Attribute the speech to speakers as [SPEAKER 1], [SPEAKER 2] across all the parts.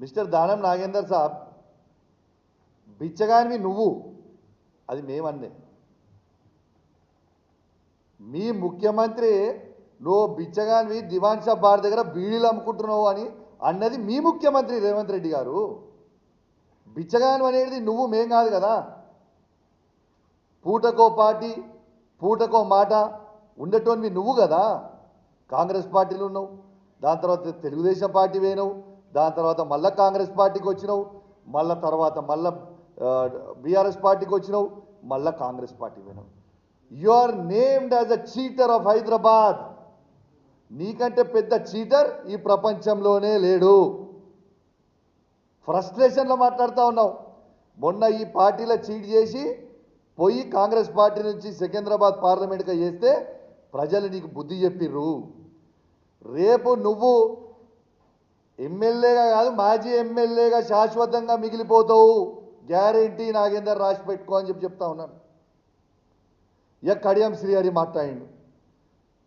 [SPEAKER 1] Mister Danam Nagender సాబ్ బిచ్చగానివి నువ్వు, అది మేమన్నే. మీ ముఖ్యమంత్రి నువ్వు బిచ్చగానివి దివాన్ షా బార్ దగ్గర బీడీలు అమ్ముకుంటున్నావు అని అన్నది మీ ముఖ్యమంత్రి రేవంత్ రెడ్డి గారు. బిచ్చగాను అనేది నువ్వు, మేం కాదు కదా. పూటకో పార్టీ పూటకో మాట ఉండేటోనివి నువ్వు కదా. కాంగ్రెస్ పార్టీలో ఉన్నావు, దాని తర్వాత తెలుగుదేశం పార్టీ పోయినావు, దాని తర్వాత మళ్ళీ కాంగ్రెస్ పార్టీకి వచ్చినావు, మళ్ళీ తర్వాత మళ్ళీ బీఆర్ఎస్ పార్టీకి వచ్చినావు, మళ్ళీ కాంగ్రెస్ పార్టీ పోయినావు. You are named as a cheater of Hyderabad. నీకంటే పెద్ద చీటర్ ఈ ప్రపంచంలోనే లేడు. ఫ్రస్ట్రేషన్లో మాట్లాడుతూ ఉన్నావు. మొన్న ఈ పార్టీలో చీట్ చేసి పోయి కాంగ్రెస్ పార్టీ నుంచి సికింద్రాబాద్ పార్లమెంట్గా చేస్తే ప్రజలు నీకు బుద్ధి చెప్పిర్రు. రేపు నువ్వు ఎమ్మెల్యేగా కాదు, మాజీ ఎమ్మెల్యేగా శాశ్వతంగా మిగిలిపోతావు. గ్యారెంటీ నాగేందర్ రాసి పెట్టుకో అని చెప్తా ఉన్నాను. ఇక కడియం శ్రీహరి మాట్లాడిండు,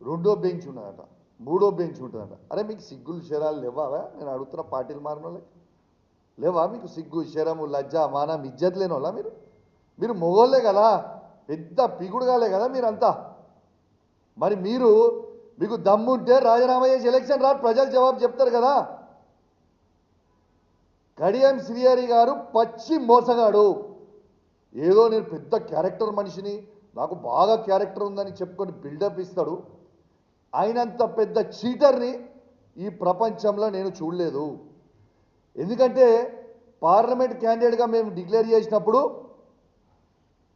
[SPEAKER 1] రెండో బెంచ్ ఉన్నదట, మూడో బెంచ్ ఉంటుందట. అరే మీకు సిగ్గులు శరాలు లేవా? నేను అడుగుతున్న పార్టీలు మారిన వాళ్ళకి లేవా? మీకు సిగ్గు శరము లజ్జ మానం ఇజ్జత్ లేని వాళ్ళ మీరు మొగోళ్ళే కదా, పెద్ద పిగుడుగాలే కదా మీరంతా. మరి మీకు దమ్ముంటే రాజీనామా చేసి ఎలక్షన్ రాదు, ప్రజలు జవాబు చెప్తారు కదా. కడియం శ్రీహరి గారు పచ్చి మోసగాడు. ఏదో నేను పెద్ద క్యారెక్టర్ మనిషిని, నాకు బాగా క్యారెక్టర్ ఉందని చెప్పుకొని బిల్డప్ ఇస్తాడు. ఆయనంత పెద్ద చీటర్ని ఈ ప్రపంచంలో నేను చూడలేదు. ఎందుకంటే పార్లమెంట్ క్యాండిడేట్గా మేము డిక్లేర్ చేసినప్పుడు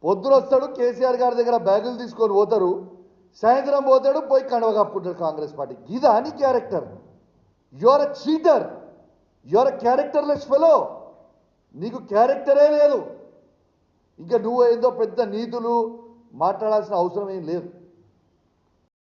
[SPEAKER 1] పొద్దున వస్తాడు, కేసీఆర్ గారి దగ్గర బ్యాగులు తీసుకొని పోతారు, సాయంత్రం పోతాడు, పోయి కండవ కప్పుకుంటాడు కాంగ్రెస్ పార్టీ. ఇదా నీ character? You are a cheater, you are a characterless fellow. నీకు క్యారెక్టరే లేదు. ఇంకా నువ్వు ఏదో పెద్ద నీతులు మాట్లాడాల్సిన అవసరం ఏం లేదు.